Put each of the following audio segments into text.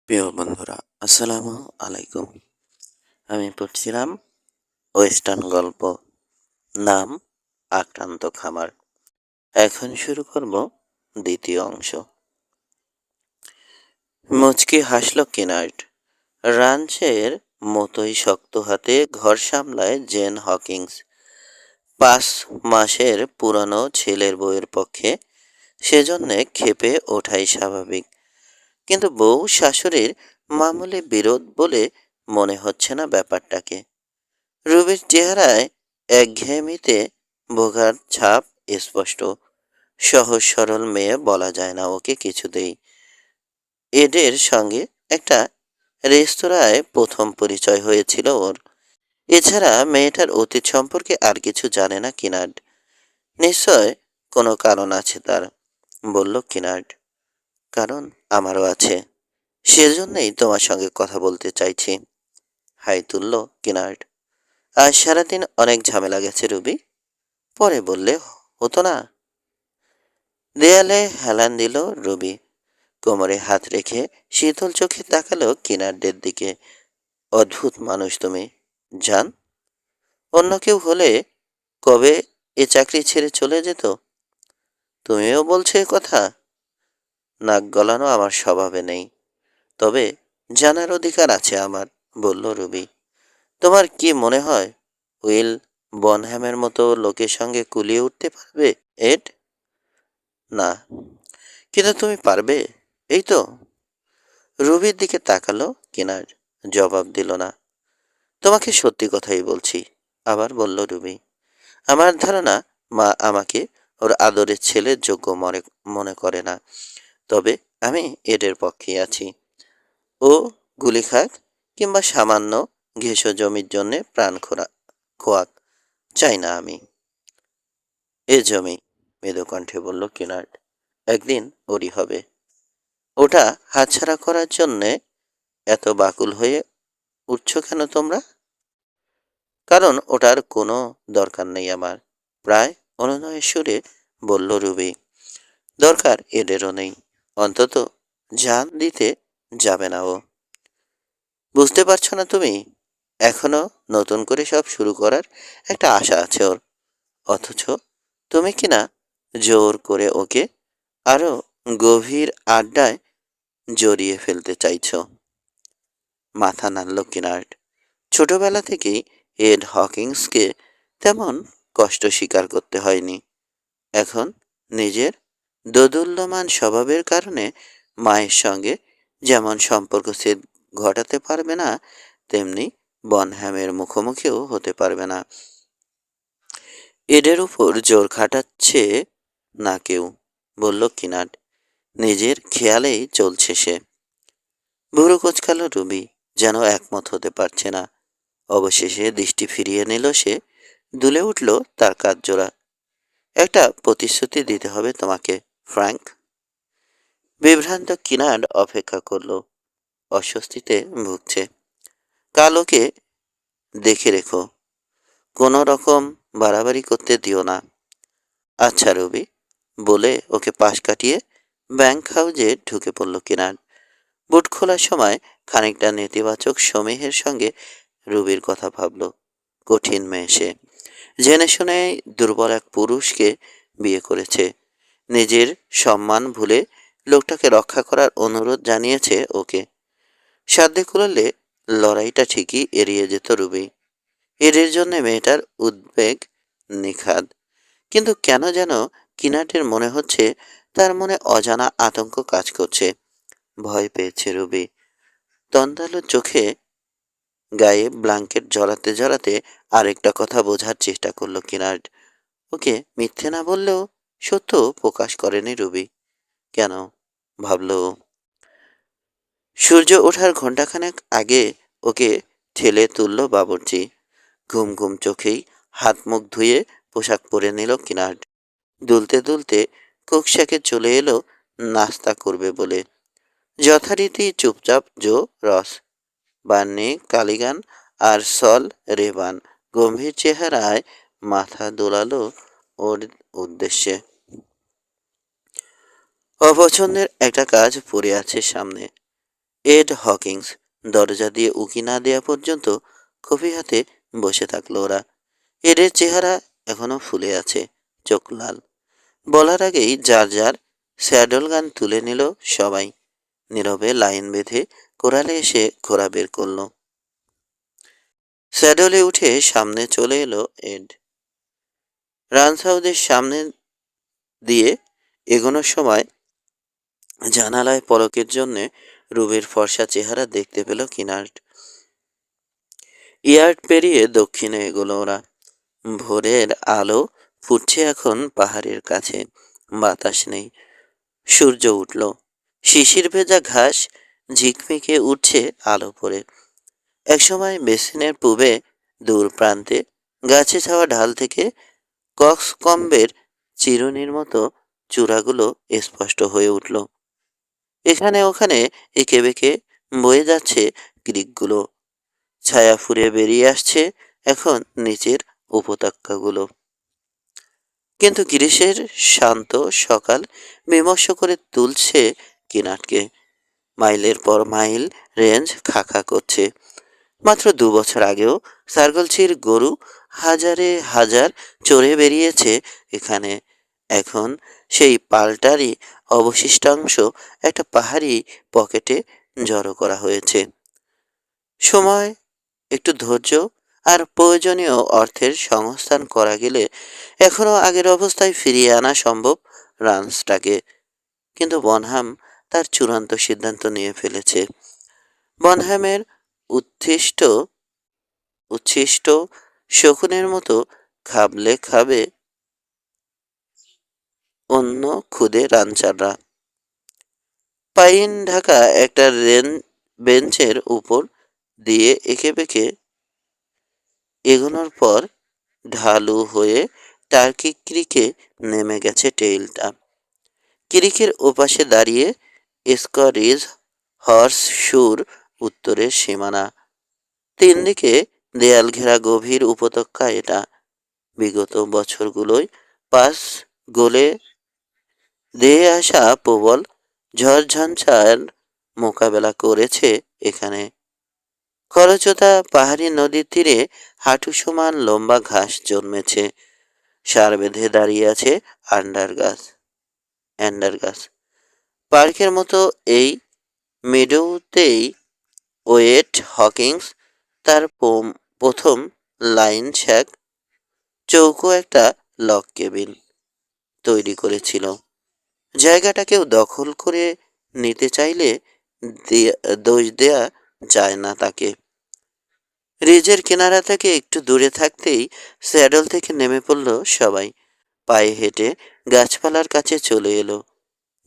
প্রিয় বন্ধুরা, আসসালামু আলাইকুম। আমি পড়ছিলাম ওয়েস্টার্ন গল্প, নাম আক্রান্ত খামার। এখন শুরু করব দ্বিতীয় অংশ। মুচকি হাসল কিনার্ড। রাঞ্চের মতোই শক্ত হাতে ঘর সামলায় জেন হকিংস। 5 মাসের পুরানো ছেলের বউয়ের পক্ষে সেজন্যে ক্ষেপে ওঠাই স্বাভাবিক। কিন্তু বউ শাশুড়ির মামুলি বিরোধ বলে মনে হচ্ছে না ব্যাপারটাকে। রুবির চেহারায় একঘেয়েমিতে ভোগার ছাপ স্পষ্ট। সহজ সরল মেয়ে বলা যায় না ওকে কিছুতেই। এডের সঙ্গে একটা রেস্তোরাঁয় প্রথম পরিচয় হয়েছিল ওর। এছাড়া মেয়েটার অতীত সম্পর্কে আর কিছু জানে না কিনার্ড। নিশ্চয় কোনো কারণ আছে তার, বলল কিনার্ড। কারণ আমারও আছে, সেজন্যই তোমার সঙ্গে কথা বলতে চাইছি। হাই তুলল কিনার্ড। আজ সারাদিন অনেক ঝামেলা গেছে রুবি, পরে বললে হতো না? দেয়ালে হেলান দিল রুবি। কোমরে হাত রেখে শীতল চোখে তাকালো কিনারদের দিকে। অদ্ভুত মানুষ তুমি, জান। অন্য কেউ হলে কবে এ চাকরি ছেড়ে চলে যেত। তুমিও বলছো এ কথা? নাক গলানো আমার স্বভাবে নেই, তবে জানার অধিকার আছে আমার, বলল রুবি। তোমার কি মনে হয় উইল বনহ্যামের মতো লোকের সঙ্গে কুলিয়ে উঠতে পারবে এড? না, কিন্তু তুমি পারবে, এই তো। রুবির দিকে তাকালো কিনার, জবাব দিল না। তোমাকে সত্যি কথাই বলছি, আবার বলল রুবি। আমার ধারণা মা আমাকে ওর আদরের ছেলের যোগ্য মনে করে না। তবে আমি এডের পক্ষে আছি। ও গুলি খাক কিংবা সামান্য ঘেঁষো জমির জন্যে প্রাণ খোয়াক, চাই না আমি এ জমি, মৃদু কণ্ঠে বলল কিনার্ড। একদিন ওরই হবে। ওটা হাতছাড়া করার জন্যে এত বাকুল হয়ে উঠছ কেন তোমরা? কারণ ওটার কোনো দরকার নেই আমার, প্রায় অনুনয়ের সুরে বলল রুবি। দরকার এদেরও নেই, অন্তত জান দিতে যাবে না ও। বুঝতে পারছো না তুমি? এখনো নতুন করে সব শুরু করার একটা আশা আছে ওর, অথচ তুমি কিনা জোর করে ওকে আরো গভীর আড্ডায় জড়িয়ে ফেলতে চাইছো। মাথা নাড়ল কিনার্ড। ছোটবেলা থেকেই এড হকিংসকে তেমন কষ্ট স্বীকার করতে হয়নি। এখন নিজের দোদুল্যমান স্বভাবের কারণে মায়ের সঙ্গে যেমন সম্পর্ক ছেদ ঘটাতে পারবে না, তেমনি বনহ্যামের মুখোমুখিও হতে পারবে না। এডের উপর জোর খাটাচ্ছে না কেউ, বলল কিনার্ড। নিজের খেয়ালেই চলছে সে। ভুরু কোচকালো রুবি, যেন একমত হতে পারছে না। অবশেষে দৃষ্টি ফিরিয়ে নিল সে। দুলে উঠল তার কাঠজোড়া। একটা প্রতিশ্রুতি দিতে হবে তোমাকে, ফ্র্যাঙ্ক। বিভ্রান্ত কিনার্ড অপেক্ষা করল। অস্বস্তিতে ভুগছে। কাল ওকে দেখে রেখো, কোনো রকম বাড়াবাড়ি করতে দিও না। আচ্ছা রবি, বলে ওকে পাশ কাটিয়ে ব্যাংক হাউজে ঢুকে পড়ল কিনার্ড। বুট খোলার সময় খানিকটা নেতিবাচক সমীহের সঙ্গে রুবির কথা ভাবল। কঠিন মেয়ে সে, জেনে শুনে দুর্বল এক পুরুষকে বিয়ে করেছে। নিজের সম্মান ভুলে লোকটাকে রক্ষা করার অনুরোধ জানিয়েছে ওকে। সাধ্যে কুলালে লড়াইটা ঠিকই এড়িয়ে যেত রুবি। এর জন্য মেয়েটার উদ্বেগ নিখাদ। কিন্তু কেন যেন কিনাটের মনে হচ্ছে তার মনে অজানা আতঙ্ক কাজ করছে। ভয় পেয়েছে রুবি। তন্দালো চোখে গায়ে ব্ল্যাঙ্কেট জড়াতে জড়াতে আরেকটা কথা বোঝার চেষ্টা করলো কিনার্ড। ওকে মিথ্যে না বললেও সত্য প্রকাশ করেনি রুবি। কেন, ভাবলো ও। সূর্য ওঠার ঘণ্টাখানেক আগে ওকে ঠেলে তুলল বাবুর্চি। ঘুম ঘুম চোখেই হাত মুখ ধুয়ে পোশাক পরে নিল কিনার্ড। দুলতে দুলতে কোকশাকে চলে এলো নাস্তা করবে বলে। যথারীতি চুপচাপ জো রস, বান্নি কালিগান আর সল রেবান গম্ভীর চেহারায় মাথা দোলালো ওর উদ্দেশ্যে। অপছন্দের একটা কাজ পড়ে আছে সামনে, এড হকিংস দরজা দিয়ে উকি না দেওয়া পর্যন্ত কফি হাতে বসে থাকলো ওরা। এডের চেহারা এখনো ফুলে আছে, চোখ লাল। বলার আগেই যার যার স্যাডল গান তুলে নিল সবাই। নীরবে লাইন বেঁধে কোরালে এসে ঘোড়া বের করলো। স্যাডলে উঠে সামনে চলে এলো এড। রান্স হাউসের সামনে দিয়ে এগোনোর সময় জানালায় পলকের জন্যে রুবের ফর্সা চেহারা দেখতে পেল কিনার্ড। ইয়ার্ড পেরিয়ে দক্ষিণে এগোলো ওরা। ভোরের আলো ফুটছে এখন পাহাড়ের কাছে। বাতাস নেই, সূর্য উঠল। শিশির ভেজা ঘাস ঝিকমিকে উঠছে আলো পড়ে। একসময় বেসিনের পূবে দূর প্রান্তে গাছে ছাওয়া ঢাল থেকে কক্সকম্বের চিরুনির মতো চূড়াগুলো স্পষ্ট হয়ে উঠল। এখানে ওখানে এঁকে বেঁকে বয়ে যাচ্ছে ক্রিকগুলো। ছায়া ফুরে বেরিয়ে আসছে এখন নিচের উপত্যকাগুলো। কিন্তু গ্রীষ্মের শান্ত সকাল বিমর্ষ করে তুলছে কিনাটকে। মাইলের পর মাইল রেঞ্জ খাঁ করছে। মাত্র 2 বছর আগেও সার্গলছির গরু হাজারে হাজার চড়ে বেরিয়েছে এখানে। এখন সেই পাল্টারই অবশিষ্টাংশ একটা পাহাড়ি পকেটে জড়ো করা হয়েছে। সময়, একটু ধৈর্য আর প্রয়োজনীয় অর্থের সংস্থান করা গেলে এখনও আগের অবস্থায় ফিরিয়ে আনা সম্ভব রান্সটাকে। কিন্তু বনহাম তার চূড়ান্ত সিদ্ধান্ত নিয়ে ফেলেছে। বনহ্যামের উচ্ছিষ্ট উচ্ছিষ্ট শকুনের মতো খাবলে খাবে অন্য খুদে রানচাররা। পাইন ঢাকা একটা বেঞ্চের উপর দিয়ে এঁকে বেঁকে এগোনোর পর ঢালু হয়ে টার্কি ক্রিকে নেমে গেছে টেইলটা। ক্রিকের ওপাশে দাঁড়িয়ে স্করিজ হর্স শুর উত্তরের সীমানা। 3 দিকে দেয়াল ঘেরা গভীর উপত্যকা এটা। বিগত বছরগুলোয় পাস গলে ধেয়ে আসা প্রবল ঝড়ঝঞ্ঝার মোকাবেলা করেছে এখানে। খরচতা পাহাড়ি নদীর তীরে হাঁটু সমান লম্বা ঘাস জন্মেছে। সার বেঁধে দাঁড়িয়ে আছে অ্যান্ডার গাছ। পার্কের মতো এই মিডোতেই ওয়েট হকিংস তার প্রথম লাইন শ্যাক চৌকো একটা লক কেবিন তৈরি করেছিল। জায়গাটা কেউ দখল করে নিতে চাইলে দোষ দেয়া যায় না তাকে। রিজের কিনারা থেকে একটু দূরে থাকতেই স্যাডল থেকে নেমে পড়ল সবাই। পায়ে হেঁটে গাছপালার কাছে চলে এলো।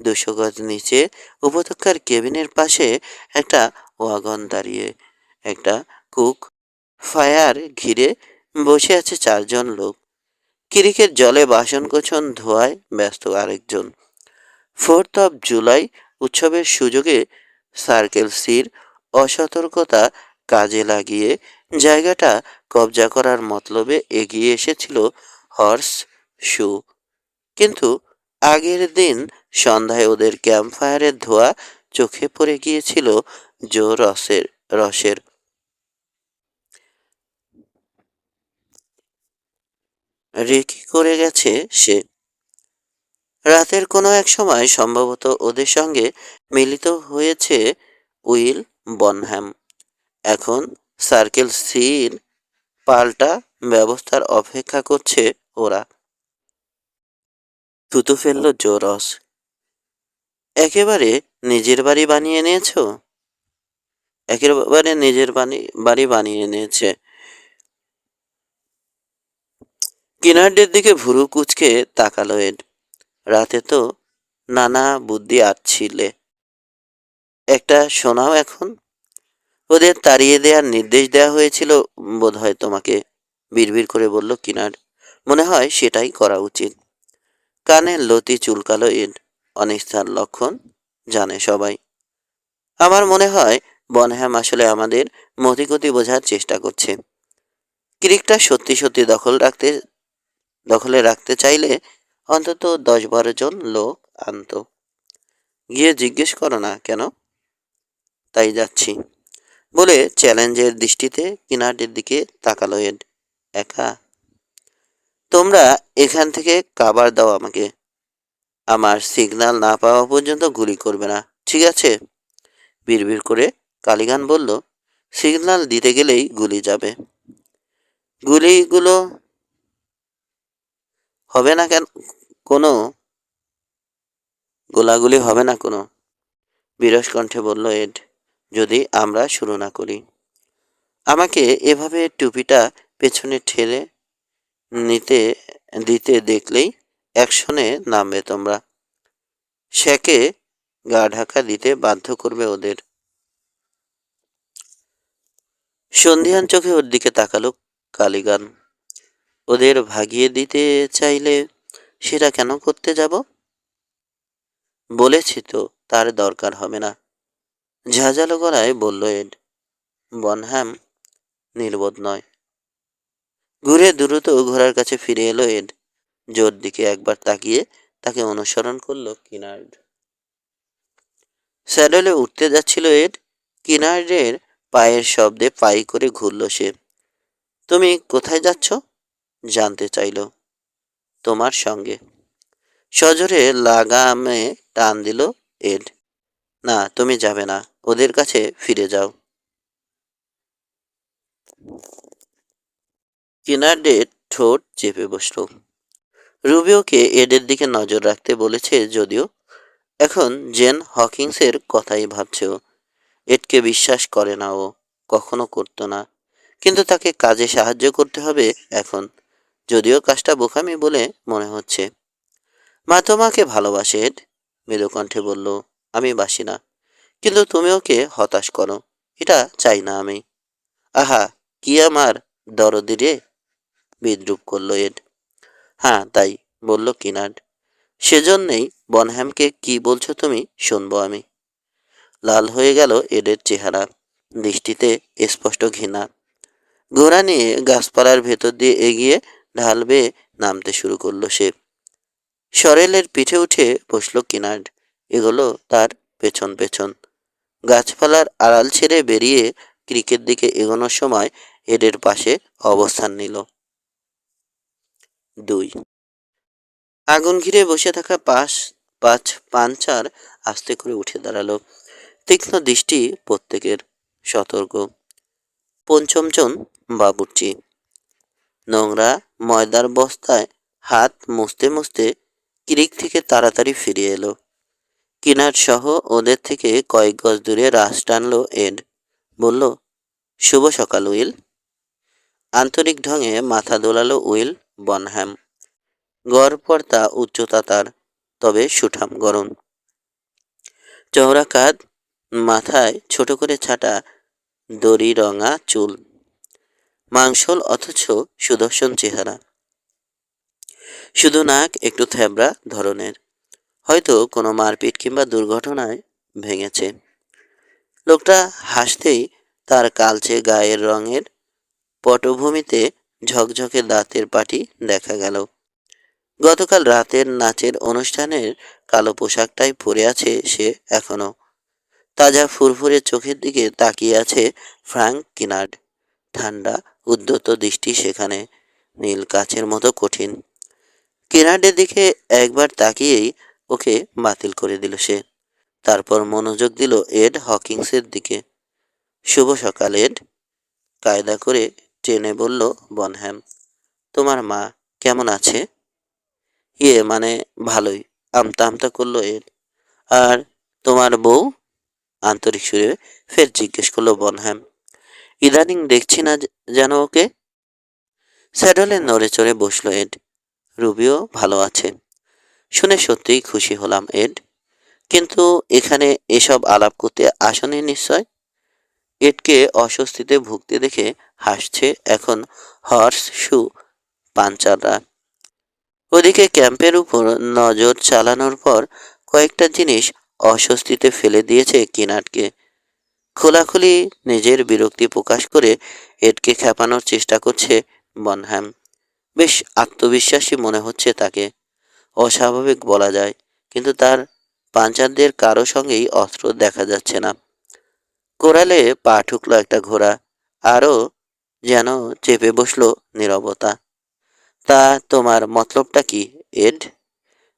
200 গজ নিচে উপত্যকার কেবিনের পাশে একটা ওয়াগন দাঁড়িয়ে। একটা কুক ফায়ার ঘিরে বসে আছে 4 জন লোক। ক্রিকেট জলে বাসনকোসন ধোয়ায় ব্যস্ত আরেকজন। 4th of July উৎসবের সুযোগে সার্কেল সির অসতর্কতা কাজে লাগিয়ে জায়গাটা কবজা করার মতলবে এগিয়ে এসেছিল হর্স শু। কিন্তু আগের দিন সন্ধ্যায় ওদের ক্যাম্পফায়ারের ধোঁয়া চোখে পড়ে গিয়েছিল জো রসের। রেকি করে গেছে সে। রাতের কোনো এক সময় সম্ভবত ওদের সঙ্গে মিলিত হয়েছে উইল বনহ্যাম। এখন সার্কেল সির পাল্টা ব্যবস্থার অপেক্ষা করছে ওরা। থুতু ফেলল জোরস। একেবারে নিজের বাড়ি বানিয়ে নিয়েছো? একেবারে নিজের বাড়ি বানিয়ে নিয়েছে। কিনার্ডের দিকে ভুরু কুচকে তাকালো এড। রাতে তো নানা বুদ্ধি আটছিলে, একটা শোনাও এখন। ওদের তাড়িয়ে দেওয়ার নির্দেশ দেওয়া হয়েছিল বোধহয় তোমাকে, বিড়বিড় করে বলল কিনার্ড। মনে হয় সেটাই করা উচিত। কানের লতি চুলকালো এড। অনিচ্ছার লক্ষণ জানে সবাই। আমার মনে হয় বনহ্যাম আসলে আমাদের মতিগতি বোঝার চেষ্টা করছে। ক্রিকটা সত্যি সত্যি দখলে রাখতে চাইলে অন্তত 10-12 জন লোক আনতো। গিয়ে জিজ্ঞেস করো না কেন? তাই যাচ্ছি বলে চ্যালেঞ্জের দৃষ্টিতে কিনার্ডের দিকে তাকালো এড। একা? তোমরা এখান থেকে কাবার দাও আমাকে। আমার সিগন্যাল না পাওয়া পর্যন্ত গুলি করবে না, ঠিক আছে? বিড়বিড় করে কালিগান বলল, সিগন্যাল দিতে গেলেই গুলি যাবে। গুলিগুলো হবে না কেন? কোনো গোলাগুলি হবে না কোনো? বিরস কণ্ঠে বলল এড। যদি আমরা শুরু না করি। আমাকে এভাবে টুপিটা পেছনে ঠেলে নিতে দিতে দেখলেই অ্যাকশনে নামবে তোমরা। শ্যাকে গা ঢাকা দিতে বাধ্য করবে ওদের। সন্ধিহান চোখে ওর দিকে তাকালো কালিগান। ওদের ভাগিয়ে দিতে চাইলে সেটা কেন করতে যাব? বলেছি তো তার দরকার হবে না, ঝাঁঝালো গলায় বলল এড। বনহ্যাম নির্বোধ নয়। ঘুরে দ্রুত ঘোড়ার কাছে ফিরে এলো এড। জোর দিকে একবার তাকিয়ে তাকে অনুসরণ করলো কিনার্ড। স্যাডেলে উঠতে যাচ্ছিল এড। কিনার্ডের পায়ের শব্দে পাই করে ঘুরল সে। তুমি কোথায় যাচ্ছ? জানতে চাইল। তোমার সঙ্গে। সজোরে লাগামে টান দিল এড। না, তুমি যাবে না, ওদের কাছে ফিরে যাও। কিনার্ডের ঠোঁট চেপে বসল। রুবিওকে এডের দিকে নজর রাখতে বলেছে যদিও, এখন জেন হকিংসের কথাই ভাবছে ও। এডকে বিশ্বাস করে না ও, কখনো করতো না। কিন্তু তাকে কাজে সাহায্য করতে হবে এখন, যদিও কাজটা বোকামি বলে মনে হচ্ছে। মা তোমাকে ভালোবাসে এড, মৃদু কণ্ঠে বলল। আমি বাসি না, কিন্তু তুমি ওকে হতাশ করো, এটা চাই না আমি। আহা, কি আমার দরদি রে, বিদ্রুপ করলো এড। হ্যাঁ তাই, বলল কিনার্ড। সেজন্যেই বনহ্যামকে কি বলছো তুমি, শুনবো আমি। লাল হয়ে গেল এডের চেহারা, দৃষ্টিতে স্পষ্ট ঘৃণা। ঘোড়া নিয়ে গাছপালার ভেতর দিয়ে এগিয়ে ঢাল বেয়ে নামতে শুরু করলো সে। সরেলের পিঠে উঠে বসলো কিনার্ড, এগুলো তার পেছন পেছন। গাছপালার আড়াল ছেড়ে বেরিয়ে ক্রিকের দিকে এগোনোর সময় এডের পাশে অবস্থান নিল। 2 আগুন ঘিরে বসে থাকা পাঁচ পাঞ্চার আস্তে করে উঠে দাঁড়ালো। তীক্ষ্ণ দৃষ্টি প্রত্যেকের, সতর্ক। পঞ্চমজন বাবুর্চি নোংরা ময়দার বস্তায় হাত মুছতে মুছতে ক্রিক থেকে তাড়াতাড়ি ফিরে এলো। কিনার সহ ওদের থেকে কয়েক গজ দূরে রাশ টানলো এড। বলল, শুভ সকাল উইল। আন্তরিক ঢঙে মাথা দোলালো উইল বনহ্যাম। গড়পড়তা উচ্চতা তার, তবে সুঠাম গরম। চওড়া কাঁধ, মাথায় ছোট করে ছাটা দড়ি রঙা চুল, মাংসল অথচ সুদর্শন চেহারা। শুধু নাক একটু থ্যাবড়া ধরনের, হয়তো কোনো মারপিট কিংবা দুর্ঘটনায় ভেঙেছে। লোকটা হাসতেই তার কালচে গায়ের রঙের পটভূমিতে ঝকঝকে দাঁতের পাটি দেখা গেল। গতকাল রাতের নাচের অনুষ্ঠানের কালো পোশাকটাই পরে আছে সে এখনো। তাজা ফুরফুরে চোখের দিকে তাকিয়ে আছে ফ্র্যাঙ্ক কিনার্ড। ঠান্ডা উদ্যত দৃষ্টি সেখানে, নীল কাচের মতো কঠিন। কিনার্ডের দিকে একবার তাকিয়েই ওকে বাতিল করে দিল সে। তারপর মনোযোগ দিল এড হকিংসের দিকে। শুভ সকাল এড, কায়দা করে টেনে বলল বনহ্যাম। তোমার মা কেমন আছে? ইয়ে মানে ভালোই, আমতা আমতা করলো এড। আর তোমার বউ? আন্তরিক সুরে ফের জিজ্ঞেস করলো বনহ্যাম। ইদানিং দেখছি না যেন ওকে। স্যাডলে নড়ে চড়ে বসলো এড। রুবিও ভালো আছে শুনে সত্যিই খুশি হলাম এড, কিন্তু এখানে এসব আলাপ করতে আসনি নিশ্চয়? এডকে অস্বস্তিতে ভুগতে দেখে হাসছে এখন হর্স শু পাঞ্চাররা। ওদিকে ক্যাম্পের উপর নজর চালানোর পর কয়েকটা জিনিস অস্বস্তিতে ফেলে দিয়েছে কিনাটকে। খোলাখুলি নিজের বিরক্তি প্রকাশ করে এডকে খেপানোর চেষ্টা করছে বনহ্যাম। বেশ আত্মবিশ্বাসী মনে হচ্ছে তাকে। অস্বাভাবিক বলা যায়, কিন্তু তার পাঞ্চারদের কারো সঙ্গেই অস্ত্র দেখা যাচ্ছে না। কোরালে পা ঠুকলো একটা ঘোড়া। আরও যেন চেপে বসলো নীরবতা। তা তোমার মতলবটা কি, এড?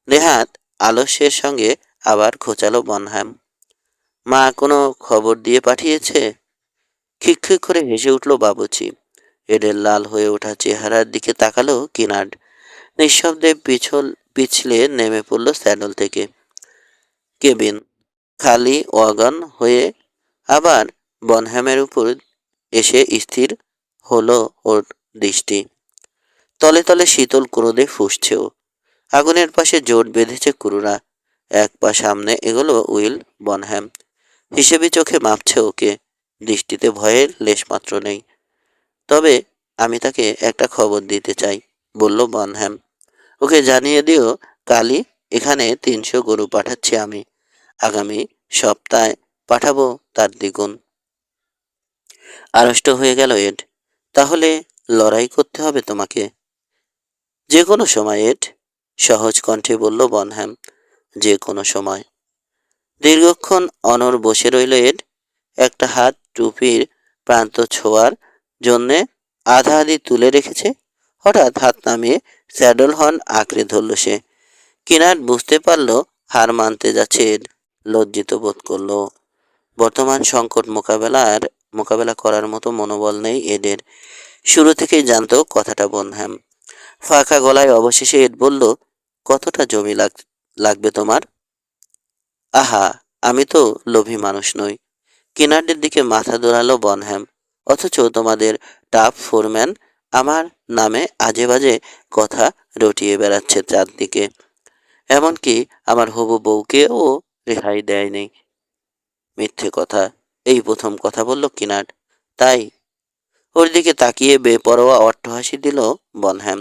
নেহাত আলস্যের সঙ্গে আবার খোঁচালো বনহ্যাম। মা কোনো খবর দিয়ে পাঠিয়েছে? খিকখিক করে হেসে উঠল বাবুচি। এডের লাল হয়ে ওঠা চেহারার দিকে তাকালো কিনার্ড। নিঃশব্দে পিছলে নেমে পড়ল স্যাডল থেকে। কেবিন খালি ওয়াগন হয়ে আবার বনহ্যামের উপর এসে স্থির হলো ওর দৃষ্টি। তলে তলে শীতল ক্রোধে ফুঁসছেও। আগুনের পাশে জোট বেঁধেছে ক্রুরা। এক পা সামনে এগোলো উইল বনহ্যাম। হিসেবি চোখে মাপছে ওকে। দৃষ্টিতে ভয়ের লেশমাত্র নেই। তবে আমি তাকে একটা খবর দিতে চাই, বলল বনহ্যাম। ওকে জানিয়ে দিও কালই এখানে 300 গরু পাঠাচ্ছি আমি। আগামী সপ্তাহে পাঠাবো তার দ্বিগুণ। আড়ষ্ট হয়ে গেল এড। তাহলে লড়াই করতে হবে তোমাকে? যে কোনো সময় এড, সহজ কণ্ঠে বলল বনহ্যাম। যে কোনো সময়। দীর্ঘক্ষণ অনড় বসে রইল এড। একটা হাত টুপির প্রান্ত ছোঁয়ার জন্যে আধা আধি তুলে রেখেছে। হঠাৎ হাত নামিয়ে স্যাডল হর্ন আঁকড়ে ধরল সে। কিনার্ড বুঝতে পারল হার মানতে যাচ্ছে এড। লজ্জিত বোধ করল। বর্তমান সংকট মোকাবেলা করার মতো মনোবল নেই এডের। শুরু থেকেই জানতো কথাটা বনহ্যাম। ফাঁকা গলায় অবশেষে এড বলল, কতটা জমি লাগবে তোমার? আহা, আমি তো লোভী মানুষ নই। কিনার্ডের দিকে মাথা দোলালো বনহ্যাম। অথচ তোমাদের টাপ ফোরম্যান আমার নামে আজে বাজে কথা রটিয়ে বেড়াচ্ছে চারদিকে। এমনকি আমার হবু বউকেও রেহাই দেয়নি। মিথ্যে কথা, এই প্রথম কথা বলল কিনার্ড। তাই? ওর দিকে তাকিয়ে বেপরোয়া অট্টহাসি দিল বনহ্যাম।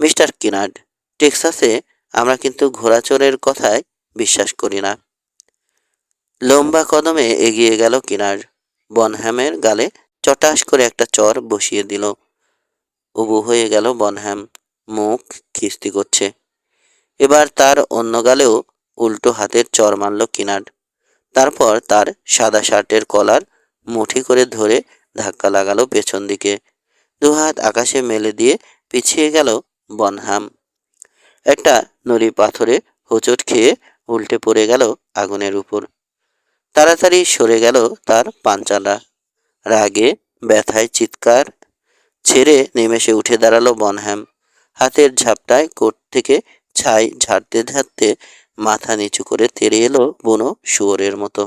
মিস্টার কিনার্ড, টেক্সাসে আমরা কিন্তু ঘোড়াচড়ের কথায় বিশ্বাস করি না। লম্বা কদমে এগিয়ে গেল কিনার্ড। বনহ্যামের গালে চটাস করে একটা চর বসিয়ে দিল। উবু হয়ে গেল বনহ্যাম। মুখ খিস্তি করছে। এবার তার অন্য গালেও উল্টো হাতের চর মারল কিনার্ড। তারপর তার সাদা শার্টের কলার মুঠি করে ধরে ধাক্কা লাগালো পেছন দিকে। দুহাত আকাশে মেলে দিয়ে পিছিয়ে গেল বনহ্যাম। একটা নুড়ি পাথরে হোঁচট খেয়ে উল্টে পড়ে গেল আগুনের উপর। তাড়াতাড়ি সরে গেল তার পাঞ্চালা। রাগে ব্যথায় চিৎকার ছেড়ে নিমেষে উঠে দাঁড়ালো বনহ্যাম। হাতের ঝাপটায় কোট থেকে ছাই ঝাড়তে ঝাড়তে মাথা নিচু করে তেড়ে এলো বুনো শুয়োরের মতো।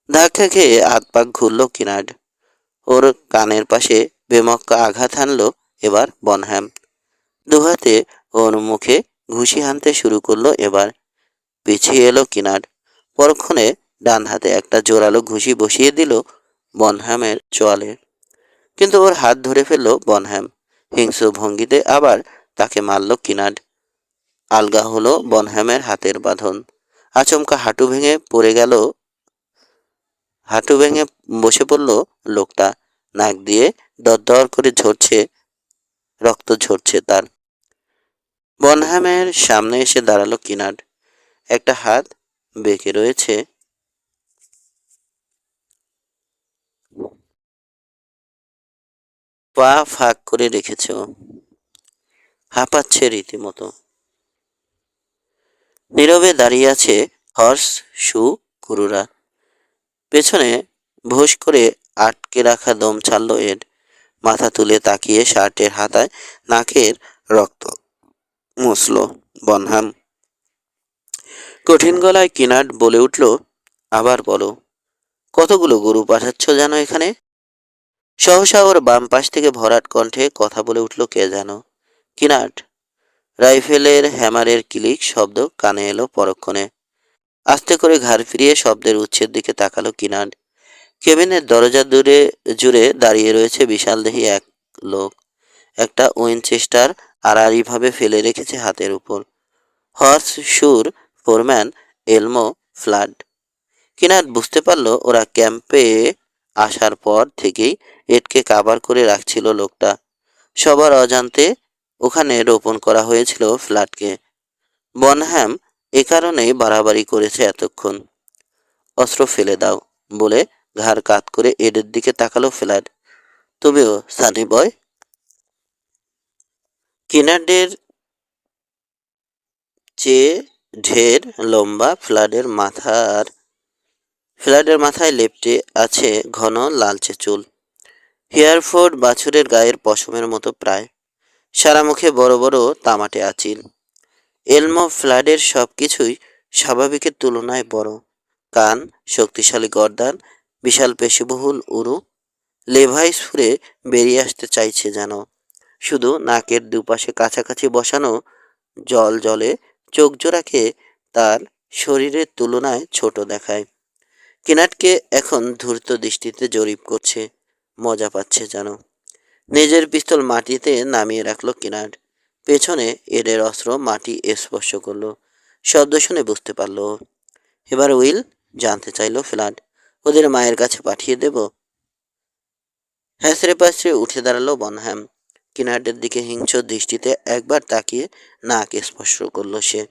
ধাক্কা খেয়ে হাত পাক ঘুরল কিনার্ড। ওর কানের পাশে বেমক্কা আঘাত হানলো এবার বনহ্যাম। দুহাতে ওর মুখে ঘুষি হানতে শুরু করলো এবার। পিছিয়ে এলো কিনার্ড। পরক্ষণে ডান হাতে একটা জোরালো ঘুষি বসিয়ে দিল বনহ্যামের চোয়ালে। কিন্তু ওর হাত ধরে ফেলল বনহ্যাম। হিংস্র ভঙ্গিতে আবার তাকে মারল কিনার্ড। আলগা হলো বনহ্যামের হাতের বাঁধন। আচমকা হাঁটু ভেঙে বসে পড়ল লোকটা। নাক দিয়ে দরদর করে রক্ত ঝরছে তার। বনহ্যামের সামনে এসে দাঁড়ালো কিনার্ড। একটা হাত বেঁকে রয়েছে। পা ফাঁক করে রেখেছে ও। হাঁপাচ্ছে রীতিমতো। নীরবে দাঁড়িয়ে আছে হর্স শু ক্রুরা। পেছনে ভোঁস করে আটকে রাখা দম ছাড়ল এড। মাথা তুলে তাকিয়ে শার্টের হাতায় নাকের রক্ত মুছল বনহ্যাম। কঠিন গলায় কিনার্ড বলে উঠল, আবার বলো, কতগুলো গরু পাঠাচ্ছ জানো এখানে? সহসা ওর বাম পাশ থেকে ভরাট কণ্ঠে কথা বলে উঠল কে যেন। কিনার্ড। রাইফেলের হ্যামারের ক্লিক শব্দ কানে এলো পরক্ষণে। আস্তে করে ঘাড় ফিরিয়ে শব্দের উৎসের দিকে তাকালো কিনার্ড। কেবিনের দরজা জুড়ে দাঁড়িয়ে রয়েছে বিশালদেহী এক লোক। একটা উইনচেস্টার আড়াআড়িভাবে ফেলে রেখেছে হাতের উপর। Horseshoe foreman Elmo Flood. Kinnard বুঝতে পারল ওরা ক্যাম্পে আসার পর থেকেই এডকে কাভার করে রাখছিল লোকটা। সবার অজান্তে ওখানে রোপণ করা হয়েছিল ফ্ল্যাটকে। বনহ্যাম এ কারণেই বাড়াবাড়ি করেছে এতক্ষণ। অস্ত্র ফেলে দাও বলে ঘাড় কাত করে এডের দিকে তাকালো ফ্ল্যাড। তুমিও সানি বয়? কিনার্ডের চেয়ে ঢের লম্বা ফ্ল্যাডের মাথায় লেপ্টে আছে ঘন লালচে চুল। হেয়ারফোর্ড বাছুরের গায়ের পশমের মতো প্রায়। সারা মুখে বড় বড় তামাটে আঁচিল। এলমো ফ্ল্যাডের সব কিছুই স্বাভাবিকের তুলনায় বড়। কান, শক্তিশালী গর্দান, বিশাল পেশিবহুল উরু, লেভাইস ফুরে বেরিয়ে আসতে চাইছে যেন। শুধু নাকের দুপাশে কাছাকাছি বসানো জল জলে চোখ জোড়াকে তার শরীরের তুলনায় ছোট দেখায়। কিনাটকে এখন ধূর্ত দৃষ্টিতে জরিপ করছে, মজা পাচ্ছে যেন। নিজের পিস্তল মাটিতে নামিয়ে রাখলো কিনাট। পেছনে এডের অস্ত্র মাটি স্পর্শ করলো। শব্দ শুনে বুঝতে পারলো। এবার উইল? জানতে চাইলো ফ্ল্যাড। ওদের মায়ের কাছে পাঠিয়ে দেব? হ্যাঁচড়ে পাঁচড়ে উঠে দাঁড়ালো বনহ্যাম। কিনার্ডের দিকে হিংস্র দৃষ্টিতে একবার তাকিয়ে নাক স্পর্শ করলো সে।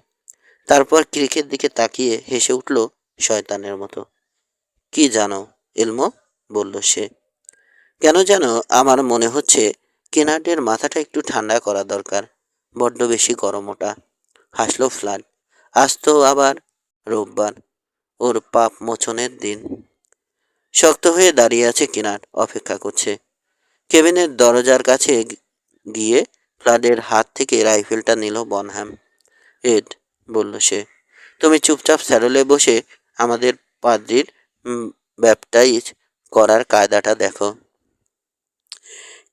তারপর ক্রিকের দিকে তাকিয়ে হেসে উঠল শয়তানের মতো। কি জানো এলমো? বলল সে। কেন জানো, আমার মনে হচ্ছে কিনার্ডের মাথাটা একটু ঠান্ডা করা দরকার। বড্ড বেশি গরম ওটা। হাসলো ফ্ল্যাড। আজ তো আবার রোববার, ওর পাপ মোচনের দিন। শক্ত হয়ে দাঁড়িয়ে আছে কিনার, অপেক্ষা করছে। কেবিনের দরজার কাছে গিয়ে ফ্লাডের হাত থেকে রাইফেলটা নিল বনহ্যাম। এড, বলল সে, তুমি চুপচাপ স্যাডলে বসে আমাদের পাদ্রির ব্যাপটাইজ করার কায়দাটা দেখো।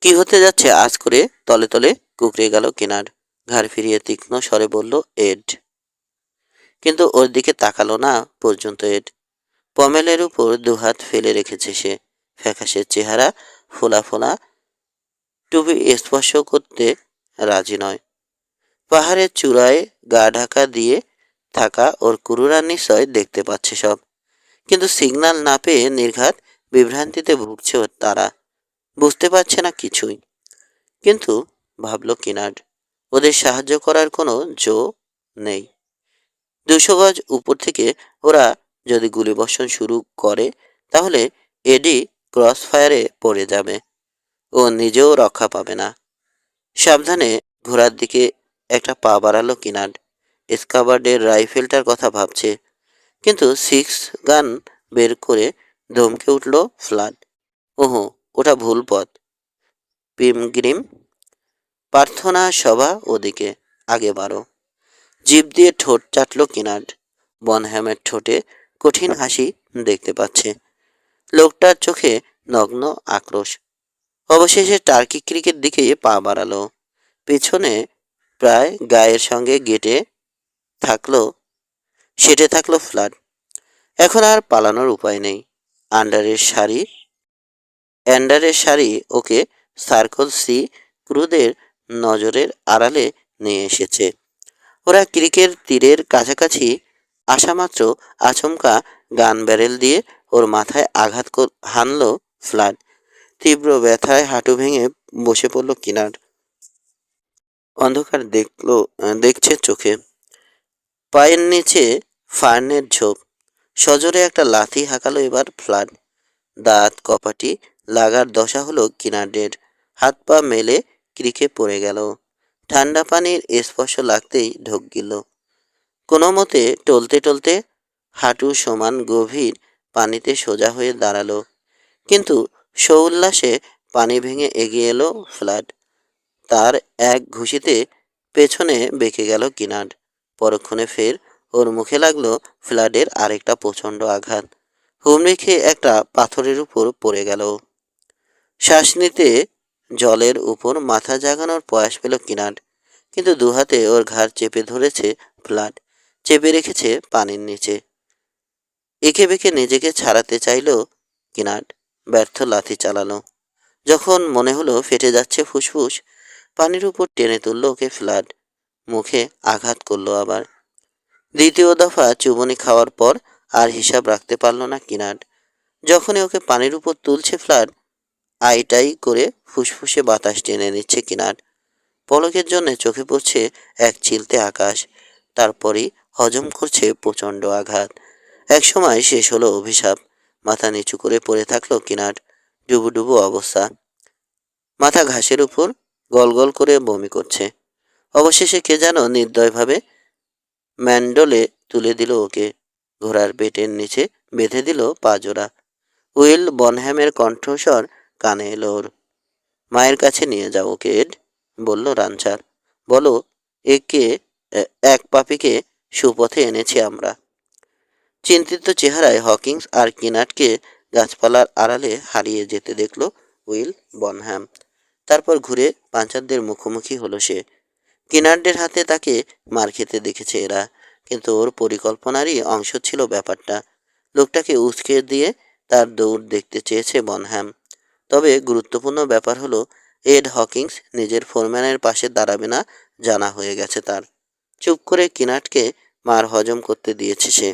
কি হতে যাচ্ছে আজ করে? তলে তলে কুকড়ে গেল কিনার। ঘাড় ফিরিয়ে তীক্ষ্ণ স্বরে বলল এড। কিন্তু ওর দিকে তাকালো না পর্যন্ত এড। পমেলের উপর দুহাত ফেলে রেখেছে সে। ফ্যাকাশে চেহারা, ফোলা ফোলা টুপি স্পর্শ করতে রাজি নয়। পাহাড়ের চূড়ায় গা ঢাকা দিয়ে থাকা ওর কুরুরা নিশ্চয় দেখতে পাচ্ছে সব। কিন্তু সিগন্যাল না পেয়ে নির্ঘাত বিভ্রান্তিতে ভুগছে ওর তারা। বুঝতে পারছে না কিছুই। কিন্তু ভাবল কিনার্ড, ওদের সাহায্য করার কোনো জো নেই। 200 গজ উপর থেকে ওরা যদি গুলিবর্ষণ শুরু করে তাহলে এডি ক্রস ফায়ারে পড়ে যাবে। ও নিজেও রক্ষা পাবে না। সাবধানে ঘোড়ার দিকে একটা পা বাড়ালো কিনার্ড। স্কাবার্ডের রাইফেলটার কথা ভাবছে। কিন্তু 6 গান বের করে ধমকে উঠল ফ্লাড। ওহো, ওটা ভুল পথ। পিমগ্রিম প্রার্থনা সভা ওদিকে, আগে বাড়ো। জিভ দিয়ে ঠোঁট চাটল কিনার্ড। বনহ্যামের ঠোঁটে কঠিন হাসি দেখতে পাচ্ছে। লোকটার চোখে নগ্ন আক্রোশ। অবশেষে টার্কি ক্রিকের দিকে পা বাড়ালো। পেছনে প্রায় গায়ের সঙ্গে থাকলো সেটে থাকলো ফ্লাড। এখন আর পালানোর উপায় নেই। অ্যান্ডারের শাড়ি ওকে সার্কল সি ক্রুদের নজরের আড়ালে নিয়ে এসেছে। ওরা ক্রিকের তীরের কাছাকাছি আসা মাত্র আচমকা গান ব্যারেল দিয়ে ওর মাথায় হানল ফ্লাড। তীব্র ব্যথায় হাঁটু ভেঙে বসে পড়ল কিনার। অন্ধকার দেখছে চোখে। পায়ের নিচে ফার্নের ঝোপ। সজোরে একটা লাথি হাঁকালো এবার ফ্লাড। দাঁত কপাটি লাগার দশা হলো কিনার্ডের। হাত পা মেলে ক্রিকে পড়ে গেল। ঠান্ডা পানির স্পর্শ লাগতেই ঢোক গেল। কোনো মতে টলতে টলতে হাঁটু সমান গভীর পানিতে সোজা হয়ে দাঁড়ালো। কিন্তু সৌল্লাসে পানি ভেঙে এগিয়ে এলো ফ্লাড। তার এক ঘুষিতে পেছনে বেঁকে গেল কিনার্ড। পরক্ষণে ফের ওর মুখে লাগলো ফ্লাডের আরেকটা প্রচণ্ড আঘাত। হুমড়ি খেয়ে একটা পাথরের উপর পড়ে গেল। শ্বাস নিতে জলের উপর মাথা জাগানোর প্রয়াস পেল কিনার্ড। কিন্তু দুহাতে ওর ঘাড় চেপে ধরেছে ফ্লাড। চেপে রেখেছে পানির নিচে। এঁকে বেঁকে নিজেকে ছাড়াতে চাইল কিনার্ড। ব্যর্থ লাথি চালালো। যখন মনে হলো ফেটে যাচ্ছে ফুসফুস, পানির উপর টেনে তুলল ওকে ফ্লাড। মুখে আঘাত করলো আবার। দ্বিতীয় দফা চুবনি খাওয়ার পর আর হিসাব রাখতে পারল না কিনার্ড। যখনই ওকে পানির উপর তুলছে ফ্লাড, আইটাই করে ফুসফুসে বাতাস টেনে নিচ্ছে কিনার্ড। পলকের জন্য চোখে পড়ছে এক চিলতে আকাশ। তারপরই হজম করছে প্রচণ্ড আঘাত। এক সময় শেষ হলো অভিশাপ। মাথা নিচু করে পড়ে থাকলো কিনাট। ডুবুডুবু অবস্থা, মাথা ঘাসের উপর, গল গল করে বমি করছে। অবশেষে কে যেন নির্দয়ভাবে ম্যান্ডলে তুলে দিল ওকে। ঘোড়ার পেটের নিচে বেঁধে দিল পাজোড়া। উইল বনহ্যামের কণ্ঠস্বর কানে এলো ওর। মায়ের কাছে নিয়ে যাও ওকে এড, বলল রানচার। বলো একে এক পাপীকে সুপথে এনেছি আমরা। চিন্তিত চেহারায় হকিংস আর কিনাটকে গাছপালার আড়ালে হারিয়ে যেতে দেখল উইল বনহ্যাম। তারপর ঘুরে পাঞ্চারদের মুখোমুখি হলো সে। কিনারদের হাতে তাকে মার খেতে দেখেছে এরা, কিন্তু ওর পরিকল্পনারই অংশ ছিল ব্যাপারটা। লোকটাকে উস্কে দিয়ে তার দৌড় দেখতে চেয়েছে বনহ্যাম। তবে গুরুত্বপূর্ণ ব্যাপার হলো এড হকিংস নিজের ফোরম্যানের পাশে দাঁড়াবে না জানা হয়ে গেছে তার। চুপ করে কিনাটকে মার হজম করতে দিয়েছে সে।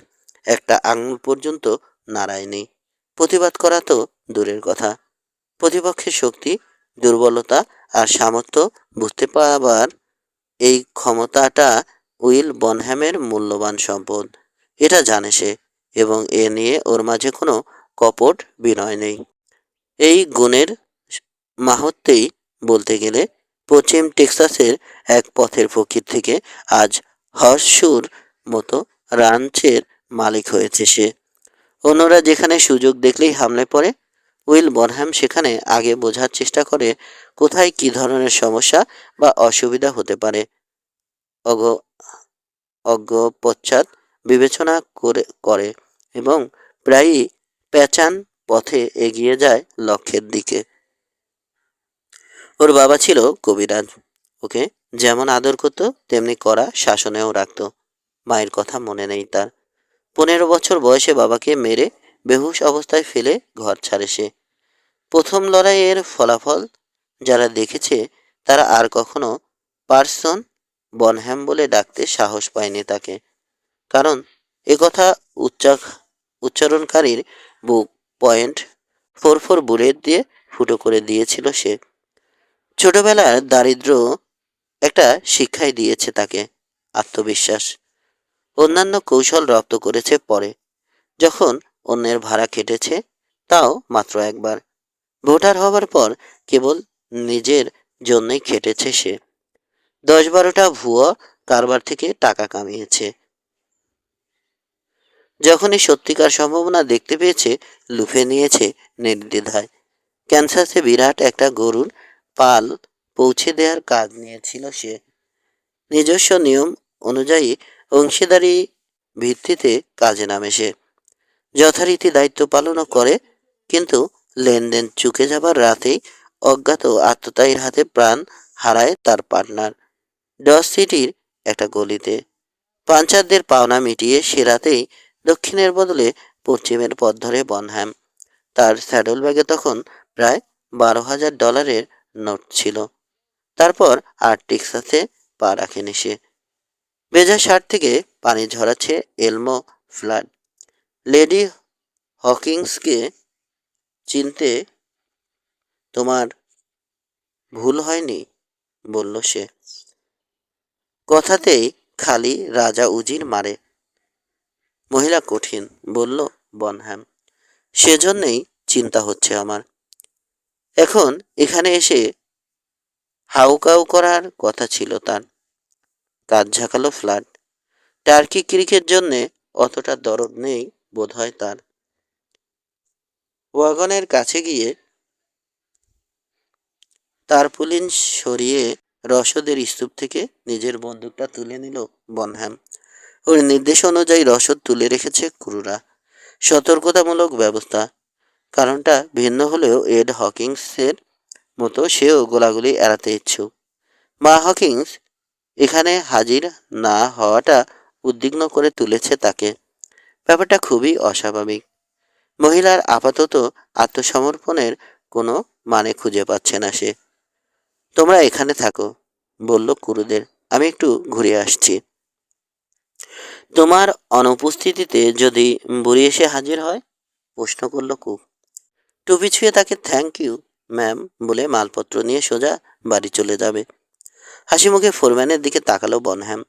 একটা আঙুল পর্যন্ত নাড়ায়নি। প্রতিবাদ করা তো দূরের কথা, প্রতিপক্ষের শক্তি, দুর্বলতা আর সামর্থ্য বুঝতে পারবার এই ক্ষমতাটা উইল বনহ্যামের মূল্যবান সম্পদ। এটা জানে সে, এবং এ নিয়ে ওর মাঝে কোনো কপট বিনয় নেই। এই গুণের মাহাত্ম্যেই বলতে গেলে পশ্চিম টেক্সাসের এক পথের ফকির থেকে আজ হর্সশুর মতো রাঞ্চের মালিক হয়েছে সে। অন্যরা যেখানে সুযোগ দেখলেই হামলে পড়ে, উইল বনহ্যাম সেখানে আগে বোঝার চেষ্টা করে কোথায় কী ধরনের সমস্যা বা অসুবিধা হতে পারে। অগ অজ্ঞপশ্চাৎ বিবেচনা করে এবং প্রায়ই প্যাঁচান পথে এগিয়ে যায় লক্ষ্যের দিকে। ওর বাবা ছিল কবিরাজ। ওকে যেমন আদর করত তেমনি কড়া শাসনেও রাখত। মায়ের কথা মনে নেই তার। 15 বছর বয়সে বাবাকে মেরে বেহুশ অবস্থায় ফেলে ঘর ছাড়ে সে। প্রথম লড়াইয়ের ফলাফল যারা দেখেছে তারা আর কখনো পার্সন বনহ্যাম বলে ডাকতে সাহস পায়নি তাকে। কারণ একথা উচ্চারণকারীর বুক .44 বুলেট দিয়ে ফুটো করে দিয়েছিল সে। ছোটবেলার দারিদ্র একটা শিক্ষাই দিয়েছে তাকে, আত্মবিশ্বাস। অন্যান্য কৌশল রপ্ত করেছে পরে, যখন অন্যের ভাড়া কেটেছে, তাও মাত্র একবার। ভোটার হবার পর কেবল নিজের জন্যই খেটেছে সে। 10-12টা ভুয়া কারবার থেকে টাকা কামিয়েছে। যখনই সত্যিকার সম্ভাবনা দেখতে পেয়েছে লুফে নিয়েছে নির্দ্বিধায়। ক্যান্সাসে বিরাট একটা গরুর পাল পৌঁছে দেওয়ার কাজ নিয়েছিল সে। নিজস্ব নিয়ম অনুযায়ী অংশীদারি ভিত্তিতে কাজে নামে সে। যথারীতি দায়িত্ব পালনও করে, কিন্তু লেনদেন চুকে যাবার রাতেই অজ্ঞাত আততায়ীর হাতে প্রাণ হারায় তার পার্টনার। ডস সিটির একটা গলিতে। পাঞ্চারদের পাওনা মিটিয়ে সে রাতেই দক্ষিণের বদলে পশ্চিমের পথ ধরে বনহ্যাম। তার স্যাডল ব্যাগে তখন প্রায় $12,000 নোট ছিল। তারপর আর টেক্সাসে পা রাখেনি সে। ভেজা শার্ট থেকে পানি ঝরাচ্ছে এলমো ফ্লাড। লেডি হকিংসকে চিনতে তোমার ভুল হয়নি, বলল সে। কথাতেই খালি রাজা উজির মারে। মহিলা কঠিন, বলল বনহ্যাম। সেজন্যেই চিন্তা হচ্ছে আমার। এখন এখানে এসে হাউকাউ করার কথা ছিল তার। কাজ ঝাঁকালো ফ্লাড। টার্কি ক্রিকের জন্যে অতটা দরদ নেই বোধহয় তার। ওয়াগনের কাছে গিয়ে তারপুলিন সরিয়ে রসদের স্তূপ থেকে নিজের বন্দুকটা তুলে নিল বনহ্যাম। ওর নির্দেশ অনুযায়ী রসদ তুলে রেখেছে ক্রুরা। সতর্কতামূলক ব্যবস্থা। কারণটা ভিন্ন হলেও এড হকিংসের মতো সেও গোলাগুলি এড়াতে ইচ্ছুক। মা হকিংস এখানে হাজির না হওয়াটা উদ্বিগ্ন করে তুলেছে তাকে। ব্যাপারটা খুবই অস্বাভাবিক। মহিলার আপাতত আত্মসমর্পণের কোনো মানে খুঁজে পাচ্ছে না সে। তোমরা এখানে থাকো, বলল কুরুদের, আমি একটু ঘুরে আসছি। তোমার অনুপস্থিতিতে যদি বুড়ি এসে হাজির হয়, প্রশ্ন করল কুক। টুপি ছুঁয়ে তাকে থ্যাংক ইউ ম্যাম বলে মালপত্র নিয়ে সোজা বাড়ি চলে যাবে। হাসি মুখে ফোরম্যানের দিকে তাকালো বনহ্যাম।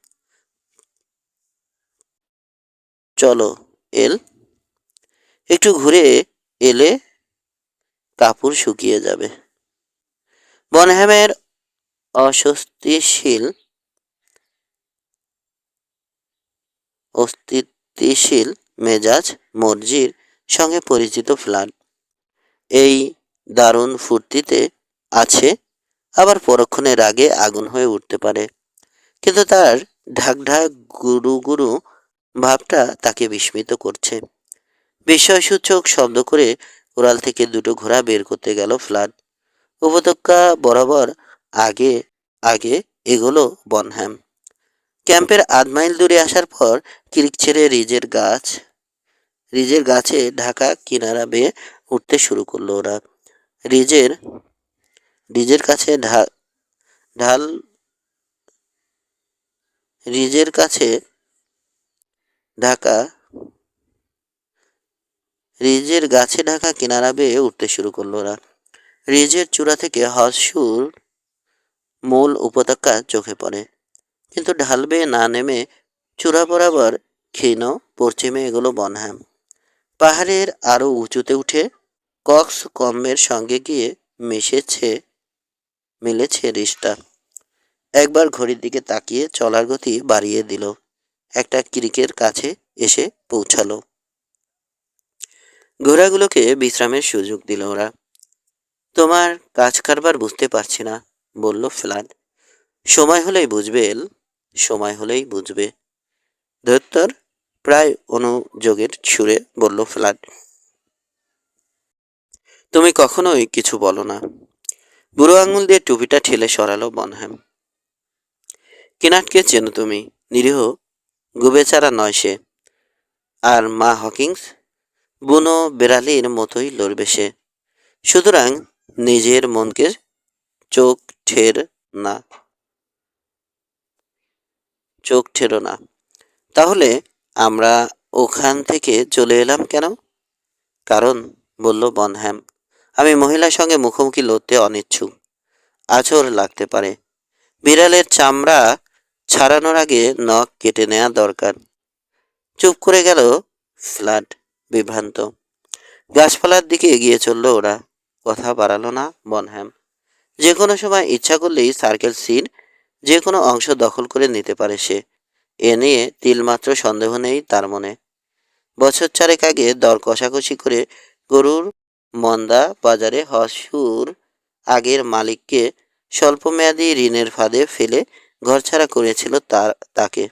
চলো এল, একটু ঘুরে এলে কাপড় শুকিয়ে যাবে। বনহ্যামের অস্বস্তিশীল অস্তিত্বশীল মেজাজ মর্জির সঙ্গে পরিচিত ফ্ল্যাট এই দারুণ ফুর্তিতে আছে, আবার পরক্ষণে রাগে আগুন হয়ে উঠতে পারে। কিন্তু তার ঢাক ঢাক গুরু গুরু ভাবটা তাকে বিস্মিত করছে। বিস্ময়সূচক শব্দ করে উড়াল থেকে দুটো ঘোড়া বের করতে গেল ফ্ল্যাট। উপত্যকা বরাবর আগে আগে এগোলো বনহ্যাম। ক্যাম্পের আধ মাইল দূরে আসার পর কিরিক ছেড়ে রিজের গাছে ঢাকা কিনারা বেয়ে উঠতে শুরু করলো ওরা। রিজের রিজের কাছে ঢাল রিজের কাছে ঢাকা রিজের গাছে ঢাকা কিনারা বেয়ে উঠতে শুরু করলো ওরা। রিজের চূড়া থেকে হর্ষুর মূল উপত্যকা চোখে পড়ে, কিন্তু ঢাল বেয়ে না নেমে চূড়া বরাবর ক্ষীণ পশ্চিমে এগুলো বনহ্যাম। পাহাড়ের আরো উঁচুতে উঠে কক্স কম্বের সঙ্গে গিয়ে মিলেছে রিজটা। একবার ঘড়ির দিকে তাকিয়ে চলার গতি বাড়িয়ে দিল। একটা ক্রিকের কাছে এসে পৌঁছালো। ঘোড়াগুলোকে বিশ্রামের সুযোগ দিল ওরা। তোমার কাজ কারবার বুঝতে পারছি না, বলল ফ্ল্যাট। সময় হলেই বুঝবে এল, সময় হলেই বুঝবে। ধৈর্যর প্রায় অনুযোগের সুরে বলল ফ্ল্যাট। তুমি কখনোই কিছু বলো না। বুড়ো আঙুল দিয়ে টুপিটা ঠেলে সরালো বনহ্যাম। কিনাটকে চেনো তুমি? নিরীহ গুবেচারা নয় সে। আর মা হকিংস বুনো বেড়ালির মতোই লড়বে সে। সুতরাং নিজের মনকে চোখ ঠের না চোখ ঠেরো না। তাহলে আমরা ওখান থেকে চলে এলাম কেন? কারণ, বলল বনহ্যাম, আমি মহিলার সঙ্গে মুখোমুখি লড়তে অনিচ্ছুক। আছর লাগতে পারে। বিড়ালের চামড়া ছাড়ানোর আগে নখ কেটে নেওয়া দরকার। চুপ করে গেল ফ্ল্যাট, বিভ্রান্ত। গাছপালার দিকে এগিয়ে চলল ওরা। কথা বাড়ালো না বনহ্যাম। যে কোনো সময় ইচ্ছা করলেই সার্কেল সির যে কোনো অংশ দখল করে নিতে পারে সে। এ নিয়ে তিলমাত্র সন্দেহ নেই তার মনে। বছর চারেক আগে দর কষাকষি করে গরুর মন্দা বাজারে হর্ষুর আগের মালিককে স্বল্পমেয়াদী ঋণের ফাঁদে ফেলে ঘরছাড়া করেছিল তাকে।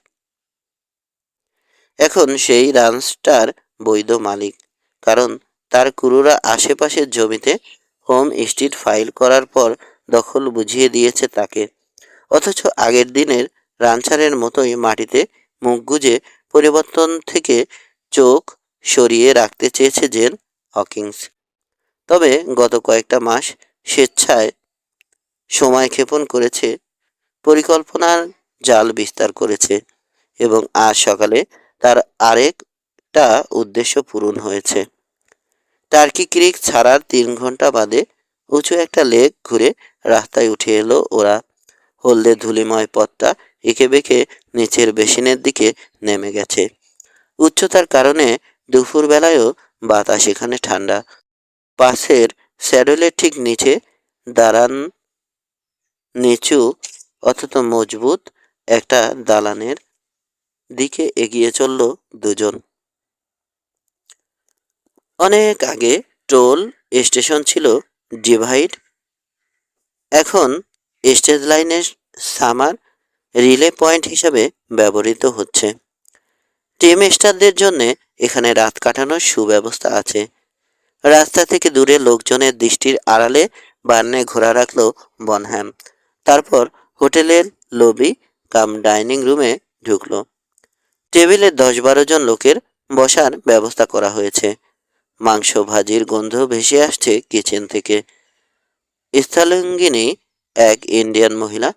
এখন সেই রাঞ্চটার বৈধ মালিক, কারণ তার কুরুরা আশেপাশের জমিতে হোম স্ট্রিট ফাইল করার পর দখল বুঝিয়ে দিয়েছে তাকে। অথচ আগের দিনের রাঞ্চারের মতোই মাটিতে মুখ গুজে পরিবর্তন থেকে চোখ সরিয়ে রাখতে চেয়েছে জেন হকিংস। তবে গত কয়েকটা মাস স্বেচ্ছায় সময় ক্ষেপণ করেছে, পরিকল্পনার জাল বিস্তার করেছে, এবং আজ সকালে তার আরেকটা উদ্দেশ্য পূরণ হয়েছে। টার্কি ক্রিক ছাড়ার 3 ঘন্টা বাদে উঁচু একটা লেক ঘুরে রাস্তায় উঠে এলো ওরা। হলদে ধুলিময় পথটা এঁকে বেঁকে নিচের বেসিনের দিকে নেমে গেছে। উচ্চতার কারণে দুপুরবেলায়ও বাতাস এখানে ঠান্ডা। পাশের স্যাডেলের ঠিক নিচে দাঁড়ান নিচু অথচ মজবুত একটা দালানের দিকে এগিয়ে চলল দুজন। অনেক আগে টোল স্টেশন ছিল ডিভাইড, এখন স্টেজ লাইনের সামার রিলে পয়েন্ট হিসাবে ব্যবহৃত হচ্ছে। টিম স্টারদের জন্য এখানে রাত কাটানোর সুব্যবস্থা আছে। রাস্তা থেকে দূরে লোকজনের দৃষ্টির আড়ালে বার্নে ঘোরা রাখলো বনহ্যাম। তারপর হোটেলের লবি কাম ডাইনিং রুমে ঢুকলো। টেবিলে 10-12 জন লোকের বসার ব্যবস্থা করা হয়েছে। মাংস ভাজির গন্ধ ভেসে আসছে কিচেন থেকে। স্থলাঙ্গিনী এক ইন্ডিয়ান মহিলা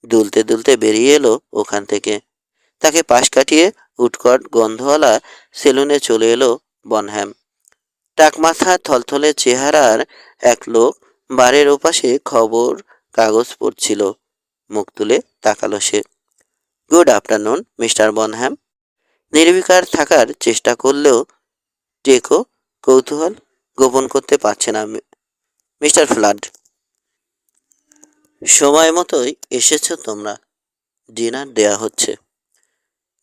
দুলতে দুলতে বেরিয়ে এলো ওখান থেকে। তাকে পাশ কাটিয়ে উৎকট গন্ধওয়ালা সেলুনে চলে এলো বনহ্যাম। টাকমাথা থলথলে চেহারার এক লোক বারের ওপাশে খবর কাগজ পড়ছিল। মুখ তুলে তাকালো সে। Good afternoon mister Bonham. নির্বিকার থাকার চেষ্টা করলেও টেকো কৌতূহল। গোপন করতে পারছে না মিস্টার ফ্লাড। সময় মতোই এসেছো তোমরা, ডিনার দেয়া হচ্ছে।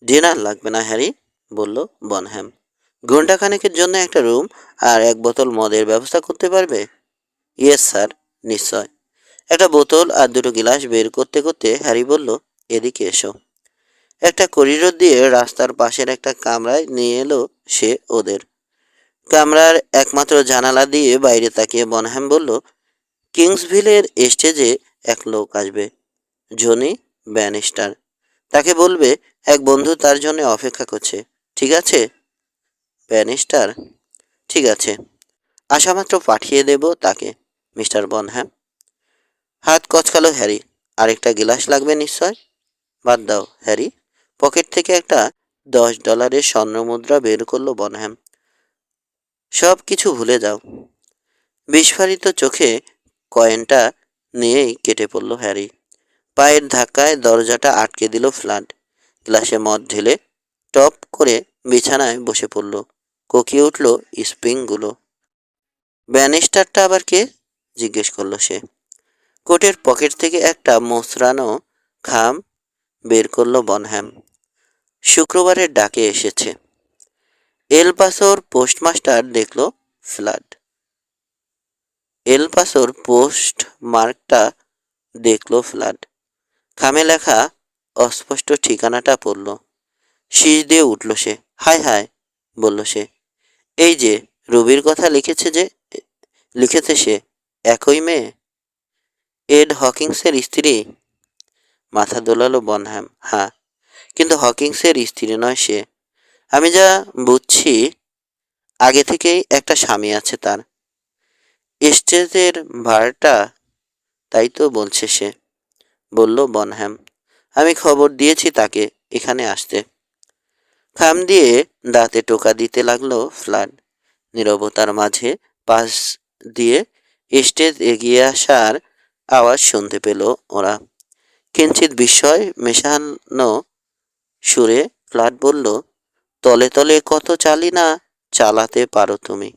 ডিনার লাগবে না হ্যারি, বলল বনহ্যাম। ঘণ্টাখানেকের জন্য একটা রুম আর এক বোতল মদের ব্যবস্থা করতে পারবে? ইয়েস স্যার, নিশ্চয়। একটা বোতল আর দুটো গিলাস বের করতে করতে হ্যারি বলল, এদিকে এসো। একটা করিডোর দিয়ে রাস্তার পাশের একটা কামরায় নিয়ে এলো সে ওদের। কামরার একমাত্র জানালা দিয়ে বাইরে তাকিয়ে বনহ্যাম বলল, কিংসভিলের স্টেজে এক লোক আসবে, জনি ব্যানিস্টার। তাকে বলবে এক বন্ধু তার জন্য অপেক্ষা করছে, ঠিক আছে? ব্যানিস্টার, ঠিক আছে, আসামাত্র পাঠিয়ে দেব তাকে, মিস্টার বনহ্যাম। হাত কচকালো হ্যারি। আরেকটা গিলাস লাগবে নিশ্চয়। বাদ দাও হ্যারি। পকেট থেকে একটা $10 স্বর্ণমুদ্রা বের করলো বনহ্যাম। সব কিছু ভুলে যাও। বিস্ফারিত চোখে কয়েনটা নিয়েই কেটে পড়ল হ্যারি। পায়ের ধাক্কায় দরজাটা আটকে দিল ফ্লাড। গ্লাসে মদ ঢেলে টপ করে বিছানায় বসে পড়ল। কোকিয়ে উঠল স্প্রিংগুলো। ব্যানিস্টারটা আবার কে? জিজ্ঞেস করলো সে। কোটের পকেট থেকে একটা মোচড়ানো খাম বের করলো বনহ্যাম। শুক্রবারের ডাকে এসেছে। এল পাসোর পোস্টমাস্টার দেখল ফ্লাড। এল পাসোর পোস্ট মার্কটা দেখল ফ্লাড। খামে লেখা অস্পষ্ট ঠিকানাটা পড়ল। শীষ দিয়ে উঠল সে। হায় হায়, বলল সে। এই যে রবির কথা লিখেছে সে, একই মেয়ে, এড হকিংসের স্ত্রী। মাথা দোলালো বনহ্যাম। হ্যাঁ, কিন্তু হকিংসের স্ত্রী নয় সে। আমি যা বুঝছি আগে থেকেই একটা স্বামী আছে তার। স্টেজের ভাড়টা, তাই তো বলছে সে, বলল বনহ্যাম। আমি খবর দিয়েছি তাকে এখানে আসতে। খাম দিয়ে দাঁতে টোকা দিতে লাগলো ফ্লাড। নীরবতার মাঝে পাশ দিয়ে স্টেজ এগিয়ে আসার আওয়াজ শুনতে পেল ওরা। কিঞ্চিত বিস্ময় মেশানো সুরে ফ্লাড বলল, তলে তলে কত চালি না চালাতে পারো তুমি,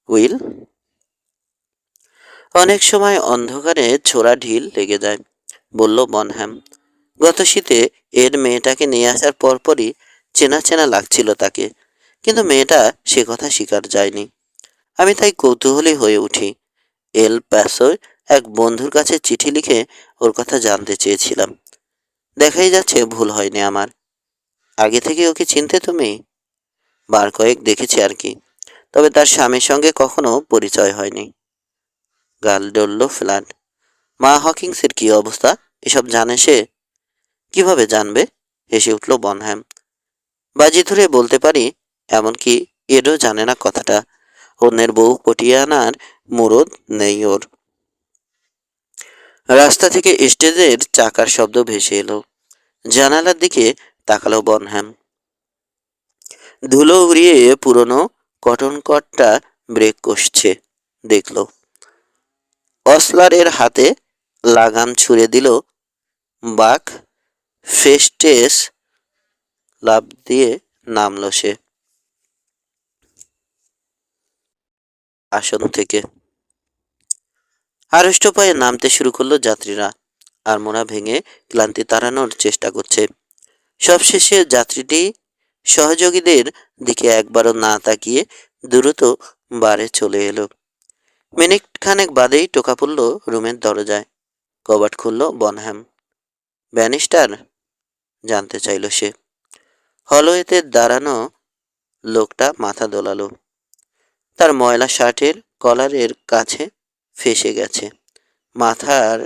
উইল। অনেক সময় অন্ধকারে ছোড়া ঢিল লেগে যায়, বলল বনহ্যাম। গত শীতে এর মেয়েটাকে নিয়ে আসার পরপরই চেনা চেনা লাগছিল তাকে, কিন্তু মেয়েটা সে কথা স্বীকার যায়নি। আমি তাই কৌতূহলী হয়ে উঠি। এল প্যাসোয় এক বন্ধুর কাছে চিঠি লিখে ওর কথা জানতে চেয়েছিলাম। দেখাই যাচ্ছে ভুল হয়নি আমার। আগে থেকে ওকে চিনতে তুমি? বার কয়েক দেখেছি আর কি, তবে তার স্বামীর সঙ্গে কখনো পরিচয় হয়নি। গাল ডলল ফ্ল্যাট। মা হকিংসের কি অবস্থা এসব জানে সে? কিভাবে জানবে? হেসে উঠল বনহ্যাম। বাজি ধরে বলতে পারি, এমনকি এরও জানে না কথাটা। অন্যের বউ পটিয়ে আনার মুরদ নেই ওর। রাস্তা থেকে স্টেজের চাকার শব্দ ভেসে এলো। জানালার দিকে তাকালো বনহ্যাম। ধুলো উড়িয়ে পুরনো কটন কটটা ব্রেক কষছে দেখল। অসলারের হাতে লাগাম ছুঁড়ে দিল বাক। ফেস্টেস লাফ দিয়ে নামল সে আসন থেকে। আড়ষ্ট পায়ে নামতে শুরু করলো যাত্রীরা। আড়মোড়া ভেঙে ক্লান্তি তাড়ানোর চেষ্টা করছে। সবশেষে যাত্রীটি সহযোগীদের দিকে একবারও না তাকিয়ে দ্রুত বারে চলে এলো। মিনিট খানেক বাদেই টোকা পড়ল রুমের দরজায়। কবাট খুলল বনহ্যাম। ব্যানিস্টার? জানতে চাইল সে। হলওয়েতে দাঁড়ানো লোকটা মাথা দোলালো। তার ময়লা শার্টের কলারের কাছে ফেসে গেছে। মাথার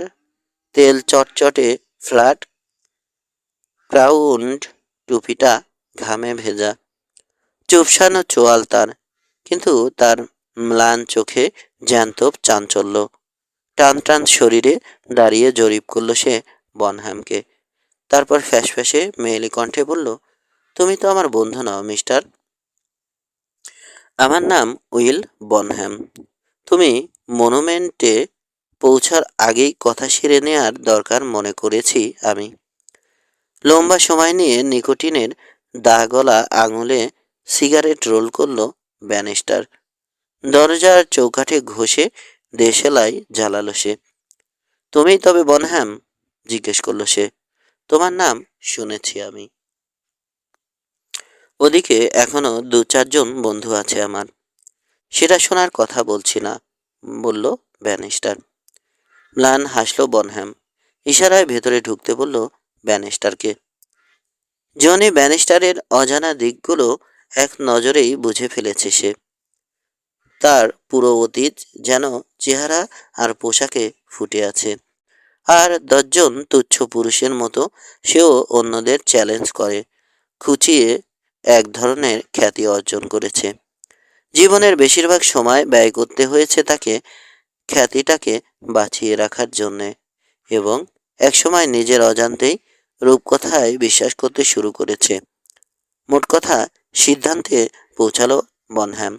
তেল চটচটে ফ্ল্যাট ক্রাউন্ড টুপিটা ঘামে ভেজা। চুপসানো চোয়াল তার, কিন্তু তার ম্লান চোখে জ্যান্ত চাঞ্চল্য। টান টান শরীরে দাঁড়িয়ে জরিপ করল সে বনহ্যামকে। তারপর ফ্যাসফ্যাসে মেয়েলি কণ্ঠে বলল, তুমি তো আমার বন্ধু নও মিস্টার। আমার নাম উইল বনহ্যাম। তুমি মনুমেন্টে পৌঁছার আগেই কথা সেরে নেয়ার দরকার মনে করেছি আমি। লম্বা সময় নিয়ে নিকোটিনের দাগলা আঙুলে সিগারেট রোল করল ব্যানিস্টার। দরজার চৌকাঠে ঘষে দেশলাই জ্বালালো সে। তুমিই তবে বনহ্যাম? জিজ্ঞেস করলো সে। তোমার নাম শুনেছি আমি। ওদিকে এখনো 2-4 জন বন্ধু আছে আমার। সেটা শোনার কথা বলছি না, বলল ব্যানিস্টার। ম্লান হাসল বনহ্যাম। ইশারায় ভেতরে ঢুকতে বলল ব্যানিস্টারকে। জনি ব্যানিস্টারের অজানা দিকগুলো এক নজরেই বুঝে ফেলেছে সে। তার পুরো অতীত যেন চেহারা আর পোশাকে ফুটে আছে। আর 10 জন তুচ্ছ পুরুষের মতো সেও অন্যদের চ্যালেঞ্জ করে, খুঁচিয়ে এক ধরনের খ্যাতি অর্জন করেছে। জীবনের বেশিরভাগ সময় ব্যয় করতে হয়েছে তাকে খ্যাতিটাকে বাঁচিয়ে রাখার জন্যে, এবং একসময় নিজের অজান্তেই রূপকথায় বিশ্বাস করতে শুরু করেছে। মোট কথা, সিদ্ধান্তে পৌঁছালো বনহ্যাম।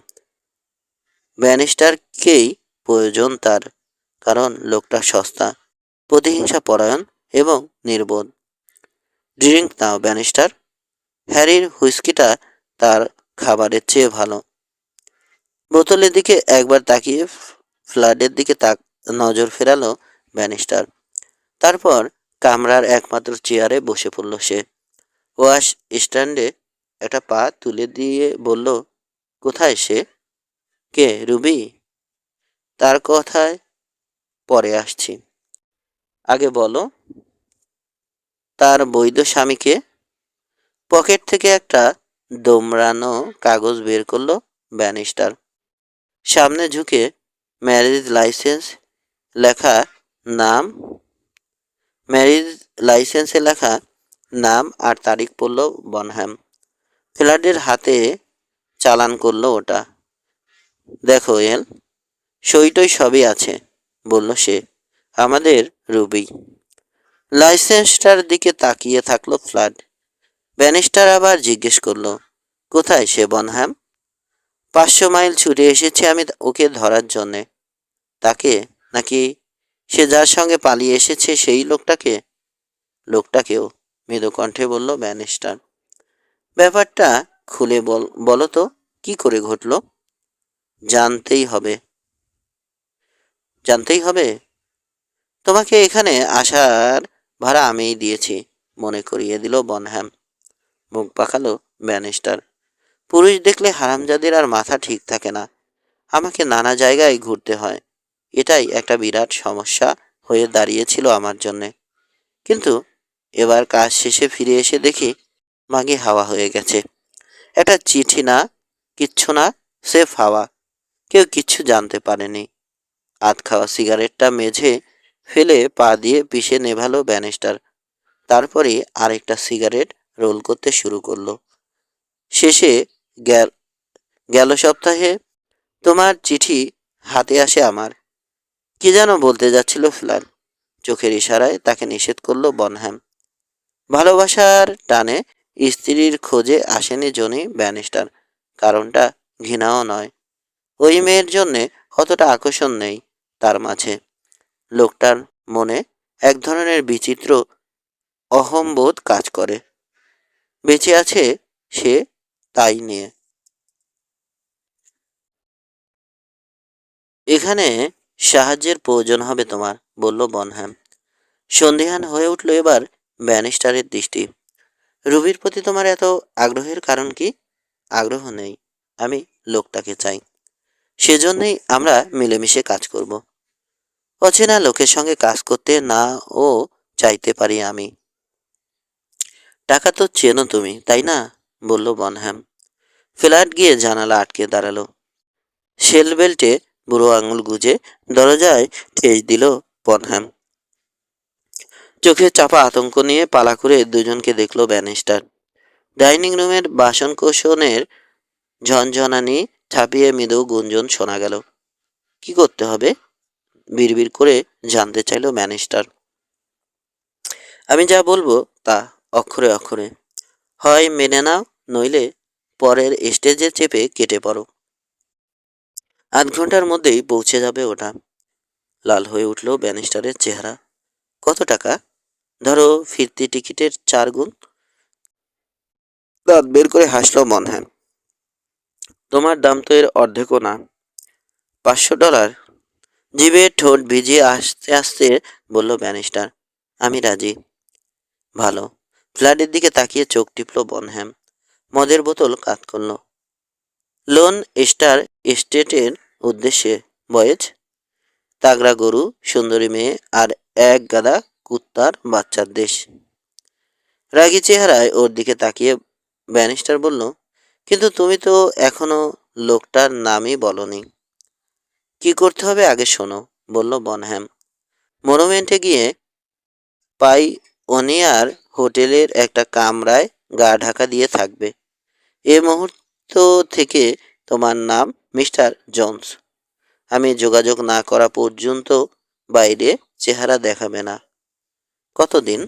ব্যানিস্টারকেই প্রয়োজন তার, কারণ লোকটা সস্তা, প্রতিহিংসা পরায়ণ এবং নির্বোধ। ড্রিঙ্ক নাও ব্যানিস্টার। হ্যারির হুইস্কিটা তার খাবারের চেয়ে ভালো। বোতলের দিকে একবার তাকিয়ে ফ্লাডের দিকে নজর ফেরালো ব্যানিস্টার। তারপর কামরার একমাত্র চেয়ারে বসে পড়ল সে। ওয়াশ স্ট্যান্ডে একটা পা তুলে দিয়ে বলল, কোথায় সে? কে? রুবি? তার কথায় পরে আসছি, আগে বলো তার বৈধ স্বামীকে। পকেট থেকে একটা দোমড়ানো কাগজ বের করলো ব্যানিস্টার। সামনে ঝুঁকে ম্যারেজ লাইসেন্স লেখা নাম ম্যারেজ লাইসেন্সে লেখা নাম আর তারিখ পড়ল বনহ্যাম। ফ্ল্যাটের হাতে চালান করলো ওটা। দেখো এল, সইটই সবই আছে, বলল সে। আমাদের রুবি। লাইসেন্সটার দিকে তাকিয়ে থাকলো ফ্ল্যাট। ব্যানিস্টার আবার জিজ্ঞেস করলো, কোথায় সে বনহ্যাম? 500 মাইল ছুটে এসেছি আমি ওকে ধরার জন্যে। তাকে? নাকি সে যার সঙ্গে পালিয়ে এসেছে সেই লোকটাকে? লোকটাকেও, মৃদু কণ্ঠে বলল ব্যানিস্টার। ব্যাপারটা খুলে বলো তো, কি করে ঘটলো? জানতেই হবে। জানতেই হবে? তোমাকে এখানে আসার ভাড়া আমিই দিয়েছি, মনে করিয়ে দিল বনহ্যাম। মুখ পাকালো ব্যানিস্টার। পুরুষ দেখলে হারামজাদির আর মাথা ঠিক থাকে না। আমাকে নানা জায়গায় ঘুরতে হয়। এটাই একটা বিরাট সমস্যা হয়ে দাঁড়িয়েছিল আমার জন্যে। কিন্তু এবার কাজ শেষে ফিরে এসে দেখি মাগি হাওয়া হয়ে গেছে। একটা চিঠি না, কিচ্ছু না, সেফ হাওয়া। কেউ কিচ্ছু জানতে পারেনি। আধ খাওয়া সিগারেটটা মেঝে ফেলে পা দিয়ে পিষে নেভালো ব্যানিস্টার। তারপরে আরেকটা সিগারেট রোল করতে শুরু করলো। শেষে গেল গেল সপ্তাহে তোমার চিঠি হাতে আসে আমার। কি যেন বলতে যাচ্ছিল ফ্ল্যান। চোখের ইশারায় তাকে নিষেধ করলো বনহ্যাম। ভালোবাসার টানে স্ত্রীর খোঁজে আসেনি জনি ব্যানিস্টার। কারণটা ঘৃণাও নয়। ওই মেয়ের জন্যে অতটা আকর্ষণ নেই তার মাঝে। লোকটার মনে এক ধরনের বিচিত্র অহংবোধ কাজ করে। বেঁচে আছে সে তাই নিয়ে। এখানে সাহায্যের প্রয়োজন হবে তোমার, বলল বনহ্যাম। সন্দিহান হয়ে উঠল এবার ব্যানিস্টারের দৃষ্টি। রুবির প্রতি তোমার এত আগ্রহের কারণ কি? আগ্রহ নেই, আমি লোকটাকে চাই। সেজন্যই আমরা মিলেমিশে কাজ করব। অচেনা লোকের সঙ্গে কাজ করতে না ও চাইতে পারি আমি। টাকা তো চেনো তুমি, তাই না? বলল বনহ্যাম। ফ্ল্যাট গিয়ে জানালা আটকে দাঁড়ালো। শেল বেল্টে বুড়ো আঙুল গুজে দরজায় ঠেস দিল বনহ্যাম। চোখে চাপা আতঙ্ক নিয়ে পালা করে দুজনকে দেখলো ব্যানিস্টার। ডাইনিং রুমের বাসন কোসনের ঝনঝনানি ছাপিয়ে মৃদু গুঞ্জন শোনা গেল। কি করতে হবে? বিড়বিড় করে জানতে চাইল ব্যানিস্টার। আমি যা বলবো তা অক্ষরে অক্ষরে। হয় মেনে নাও, নইলে পরের স্টেজে চেপে কেটে পড়ো। আধ ঘন্টার মধ্যেই পৌঁছে যাবে ওটা। লাল হয়ে উঠল ব্যানিস্টারের চেহারা। কত টাকা? ধরো ফিরতি টিকিটের 4 গুণ। দাঁত বের করে হাসল মনহ্যাম। তোমার দাম তো এর অর্ধেকও না। $500? জিভে ঠোঁট ভিজিয়ে আস্তে আস্তে বলল ব্যানিস্টার। আমি রাজি। ভালো। ফ্ল্যাটের দিকে তাকিয়ে চোখ টিপল বনহ্যাম। মদের বোতল কাত করল। লোন স্টার এস্টেটের উদ্দেশ্যে, বয়েজ। তাগড়া গরু, সুন্দরী মেয়ে আর এক গাদা কুত্তার বাচ্চার দেশ। রাগী চেহারায় ওর দিকে তাকিয়ে ব্যানিস্টার বলল, কিন্তু তুমি তো এখনো লোকটার নামই বলনি। কি করতে হবে আগে শোনো, বলল বনহ্যাম। মনুমেন্টে গিয়ে পাইওনিয়ার হোটেলের একটা কামরায় গা ঢাকা দিয়ে থাকবে। এ মুহূর্ত থেকে তোমার নাম মিস্টার জোন্স। আমি যোগাযোগ না করা পর্যন্ত বাইরে চেহারা দেখাবে না। কতদিন?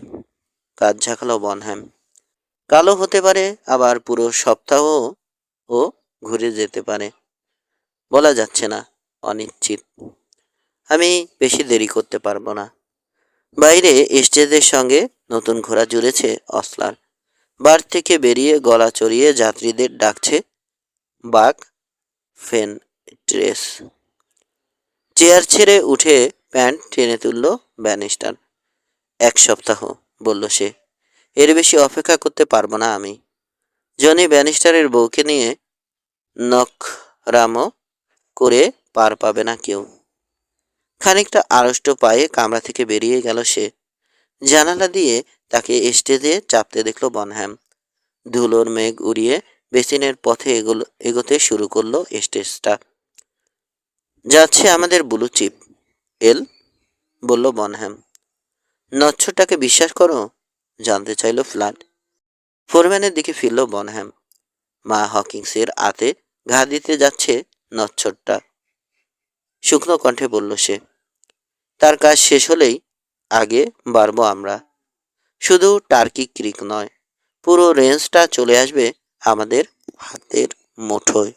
কাজ ঝাঁকালো বনহ্যাম। কালো হতে পারে, আবার পুরো সপ্তাহ ও ঘুরে যেতে পারে। বলা যাচ্ছে না, অনিশ্চিত। আমি বেশি দেরি করতে পারবো না। বাইরে স্টেজের সঙ্গে নতুন ঘোড়া জুড়েছে অসলার। বার থেকে বেরিয়ে গলা চড়িয়ে যাত্রীদের ডাকছে বাক ফেন ট্রেস। চেয়ার ছেড়ে উঠে প্যান্ট টেনে তুলল ব্যানিস্টার। 1 সপ্তাহ, বলল সে। এর বেশি অপেক্ষা করতে পারবো না আমি। জনি ব্যানিস্টারের বউকে নিয়ে নখরামো করে পার পাবে না কেউ। খানিকটা আড়ষ্ট পায়ে কামরা থেকে বেরিয়ে গেল সে। জানালা দিয়ে তাকে স্টেজে চাপতে দেখল বনহ্যাম। ধুলোর মেঘ উড়িয়ে বেসিনের পথে এগোতে শুরু করলো স্টেজটা। যাচ্ছে আমাদের ব্লু চিপ, এল, বলল বনহ্যাম। নচ্ছরটাকে বিশ্বাস করো? জানতে চাইল ফ্ল্যাট। ফোরম্যানের দিকে ফিরল বনহ্যাম। মা হকিংসের আতে ঘা দিতে যাচ্ছে নচ্ছরটা, শুকনো কণ্ঠে বলল সে। তার কাজ শেষ হলেই আগে বাড়বো আমরা। শুধু টার্কি ক্রিক নয়, পুরো রেঞ্জটা চলে আসবে আমাদের হাতের মুঠোয়।